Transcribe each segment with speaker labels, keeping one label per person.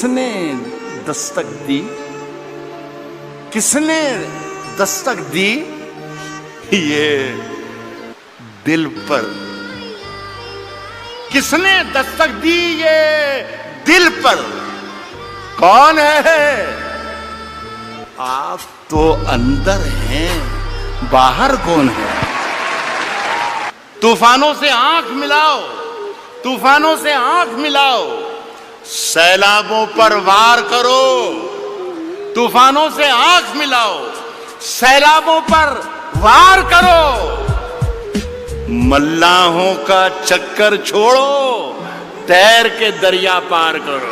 Speaker 1: किसने दस्तक दी? किसने दस्तक दी ये दिल पर? किसने दस्तक दी ये दिल पर? कौन है? आप तो अंदर हैं, बाहर कौन है? तूफानों से आंख मिलाओ, तूफानों से आंख मिलाओ, सैलाबों पर वार करो। तूफानों से आंख मिलाओ, सैलाबों पर वार करो। मल्लाहों का चक्कर छोड़ो, तैर के दरिया पार करो।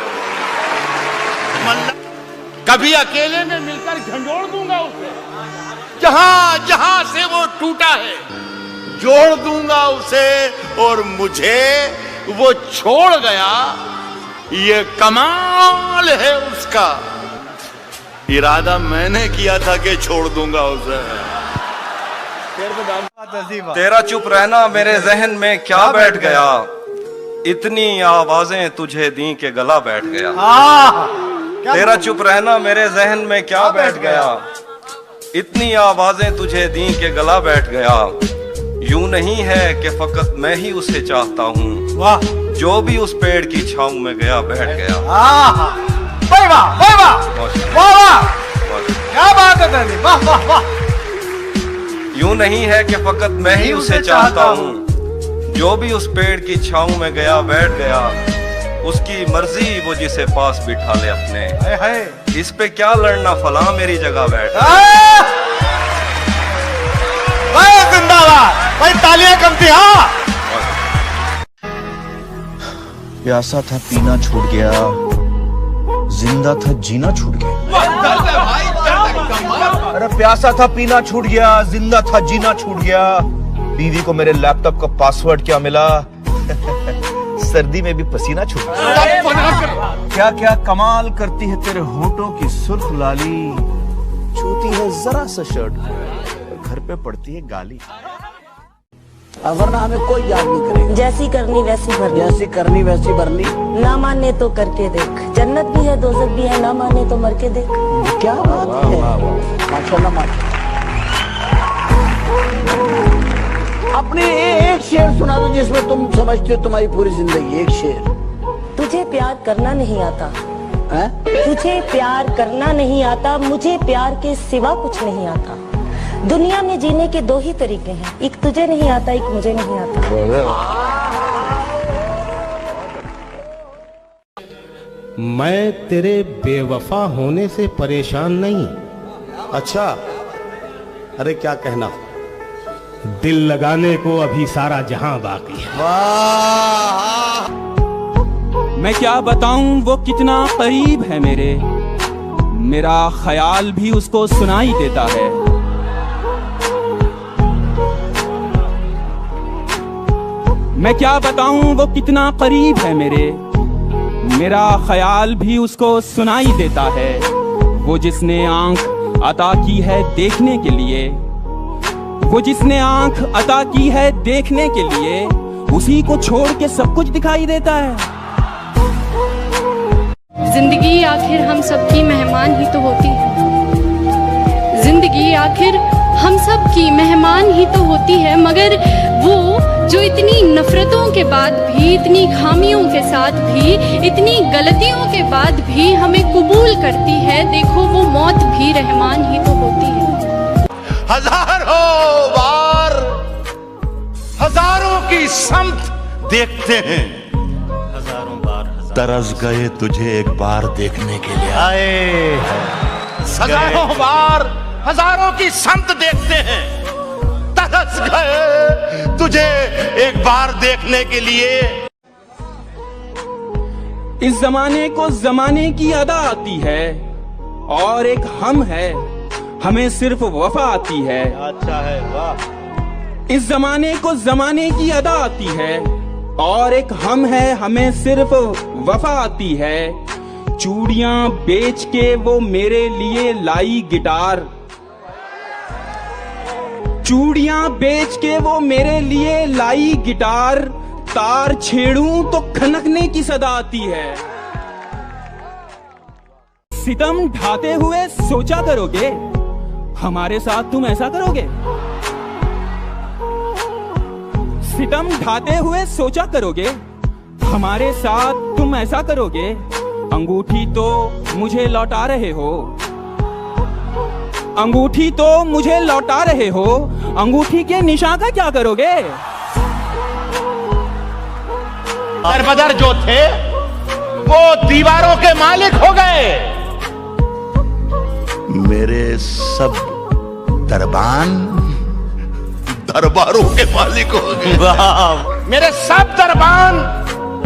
Speaker 1: कभी अकेले में मिलकर झंझोड़ दूंगा उसे, जहां जहां से वो टूटा है जोड़ दूंगा उसे। और मुझे वो छोड़ गया, ये कमाल है उसका। इरादा मैंने किया था कि छोड़ दूंगा उसे।
Speaker 2: तेरा चुप रहना मेरे जहन में क्या बैठ गया, इतनी आवाजें तुझे दी के गला बैठ गया। तेरा चुप रहना मेरे जहन में क्या बैठ गया, इतनी आवाजें तुझे दी के गला बैठ गया। यूं नहीं है कि फकत मैं ही उसे चाहता हूँ, जो भी उस पेड़ की छांव में गया बैठ गया।
Speaker 3: वाह वाह वाह वाह वाह, क्या बात है, वाह वाह वाह।
Speaker 2: यूं नहीं है कि फकत मैं ही उसे चाहता हूँ, जो भी उस पेड़ की छांव में गया बैठ गया। उसकी मर्जी वो जिसे पास बिठा ले अपने, इस पे क्या लड़ना फला मेरी जगह बैठ।
Speaker 3: जिंदाबाद भाई, तालियां कम थी। हाँ,
Speaker 4: प्यासा था पीना छूट गया, जिंदा था जीना छूट गया। अरे प्यासा था पीना छूट गया, जिंदा था जीना छूट गया। बीवी को मेरे लैपटॉप का पासवर्ड क्या मिला, सर्दी में भी पसीना छूट गया। क्या क्या कमाल करती है तेरे होठों की सुर्ख लाली, छूती है जरा सा शर्ट, घर पे पड़ती है गाली।
Speaker 5: वरना हमें कोई याद नहीं करेगा।
Speaker 6: जैसी करनी वैसी भरनी,
Speaker 5: जैसी करनी वैसी भरनी।
Speaker 6: ना माने तो करके देख, जन्नत भी है दोजख भी है, ना माने तो मर के देख।
Speaker 5: क्या बात है, माशाल्लाह माशाल्लाह। अपने एक शेर सुना दो जिसमें तुम समझते हो तुम्हारी पूरी जिंदगी। एक शेर।
Speaker 6: तुझे प्यार करना नहीं आता
Speaker 5: है?
Speaker 6: तुझे प्यार करना नहीं आता, मुझे प्यार के सिवा कुछ नहीं आता। दुनिया में जीने के दो ही तरीके हैं, एक तुझे नहीं आता, एक मुझे नहीं आता।
Speaker 7: मैं तेरे बेवफा होने से परेशान नहीं।
Speaker 1: अच्छा, अरे क्या कहना?
Speaker 7: दिल लगाने को अभी सारा जहां बाकी है।
Speaker 8: मैं क्या बताऊं वो कितना करीब है मेरे, मेरा ख्याल भी उसको सुनाई देता है। मैं क्या बताऊं वो कितना करीब है मेरे, मेरा ख्याल भी उसको सुनाई देता है। वो जिसने आंख अता की है देखने के लिए, वो जिसने आंख अता की है देखने के लिए, उसी को छोड़ के सब कुछ दिखाई देता है।
Speaker 9: जिंदगी आखिर हम सबकी मेहमान ही तो होती है। जिंदगी आखिर हम सब की मेहमान ही तो होती है, मगर वो जो इतनी नफरतों के बाद भी, इतनी खामियों के साथ भी, इतनी गलतियों के बाद भी हमें कबूल करती है। देखो वो मौत भी रहमान ही तो होती है।
Speaker 1: हजारों बार हजारों की समत देखते हैं, हजारों बार तरस गए तुझे एक बार देखने के लिए आए। हजारों बार हजारों की समत देखते हैं, तरस गए तुझे एक बार देखने के लिए।
Speaker 8: इस जमाने को जमाने की अदा आती है, और एक हम है हमें सिर्फ वफा आती है।
Speaker 3: अच्छा है, वाह।
Speaker 8: इस जमाने को जमाने की अदा आती है, और एक हम है हमें सिर्फ वफा आती है। चूड़ियां बेच के वो मेरे लिए लाई गिटार, चूड़ियां बेच के वो मेरे लिए लाई गिटार। तार छेड़ूं तो खनकने की सदा आती है। सितम ढाते हुए सोचा करोगे, हमारे साथ तुम ऐसा करोगे। सितम ढाते हुए सोचा करोगे, हमारे साथ तुम ऐसा करोगे। अंगूठी तो मुझे लौटा रहे हो, अंगूठी तो मुझे लौटा रहे हो, अंगूठी के निशान का क्या करोगे।
Speaker 1: दरबदर जो थे वो दीवारों के मालिक हो गए। मेरे सब दरबान दरबारों के मालिक हो गए। मेरे सब दरबान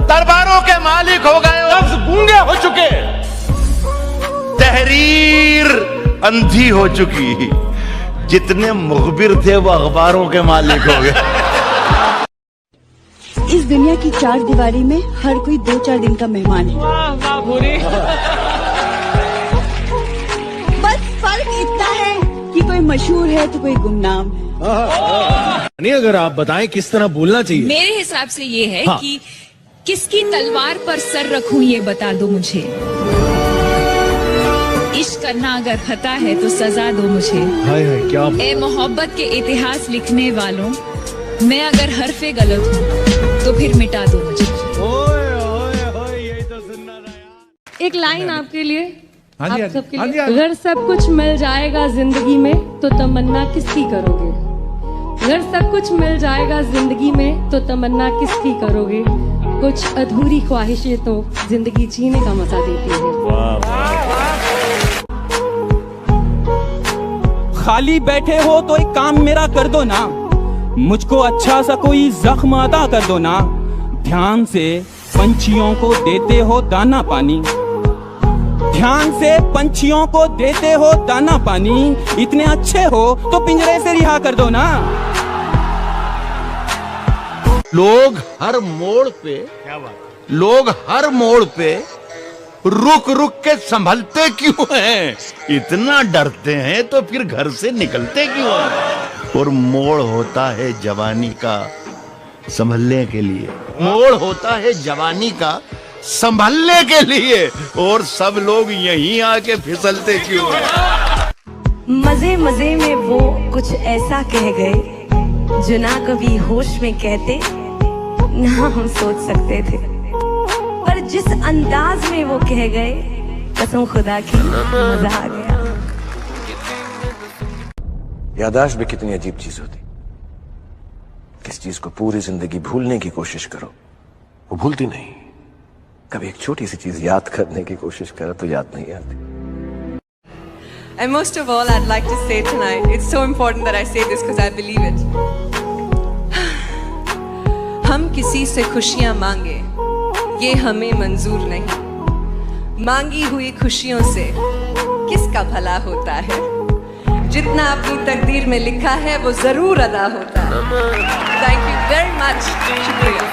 Speaker 1: दरबारों के मालिक हो गए। लफ्ज गूंगे हो चुके, तहरीर अंधी हो चुकी, जितने मुखबिर थे वो अखबारों के मालिक हो गए।
Speaker 10: इस दुनिया की चार दीवारी में हर कोई 2-4 दिन का मेहमान है। बस फर्क इतना है कि कोई मशहूर है तो कोई गुमनाम है।
Speaker 7: नहीं, अगर आप बताएं किस तरह बोलना चाहिए।
Speaker 11: मेरे हिसाब से ये है कि किसकी तलवार पर सर रखूं ये बता दो मुझे। इश्क करना अगर खता है तो सजा दो मुझे।
Speaker 7: हाय हाय क्या।
Speaker 11: ए मोहब्बत के इतिहास लिखने वालों, मैं अगर हरफे गलत हूँ तो फिर मिटा दो मुझे।
Speaker 7: यही तो सुनना था।
Speaker 9: एक लाइन आपके लिए,
Speaker 7: हाँ जी,
Speaker 9: आप सबके
Speaker 7: हाँ जी,
Speaker 9: लिए।
Speaker 7: हाँ जी।
Speaker 9: अगर सब कुछ मिल जाएगा जिंदगी में तो तमन्ना किसकी करोगे। अगर सब कुछ मिल जाएगा जिंदगी में तो तमन्ना किसकी करोगे। कुछ अधूरी ख्वाहिशें तो जिंदगी जीने का मजा देती है।
Speaker 8: खाली बैठे हो तो एक काम मेरा कर दो ना, मुझको अच्छा सा कोई जख्म अता कर दो ना। ध्यान से पंछियों को देते हो दाना पानी, ध्यान से पंछियों को देते हो दाना पानी। इतने अच्छे हो तो पिंजरे से रिहा कर दो ना।
Speaker 1: लोग हर मोड़ पे, लोग हर मोड़ पे रुक रुक के संभलते क्यों हैं? इतना डरते हैं तो फिर घर से निकलते क्यों हैं? और मोड़ होता है जवानी का संभलने के लिए, मोड़ होता है जवानी का संभलने के लिए। और सब लोग यहीं आके फिसलते क्यों हैं?
Speaker 6: मजे मजे में वो कुछ ऐसा कह गए जो ना कभी होश में कहते ना हम सोच सकते थे, पर जिस अंदाज में वो कह गए कसम खुदा की मजा आ गया।
Speaker 12: याददाश्त भी कितनी अजीब चीज होती। किस चीज को पूरी जिंदगी भूलने की कोशिश करो वो भूलती नहीं, कभी एक छोटी सी चीज याद करने की कोशिश करो तो याद नहीं आती।
Speaker 13: And most of all, I'd like to say tonight, it's so important that I say this because I believe it. हम किसी से खुशियां मांगे ये हमें मंजूर नहीं, मांगी हुई खुशियों से किसका भला होता है। जितना अपनी तकदीर में लिखा है वो जरूर अदा होता है। थैंक यू वेरी मच, शुक्रिया।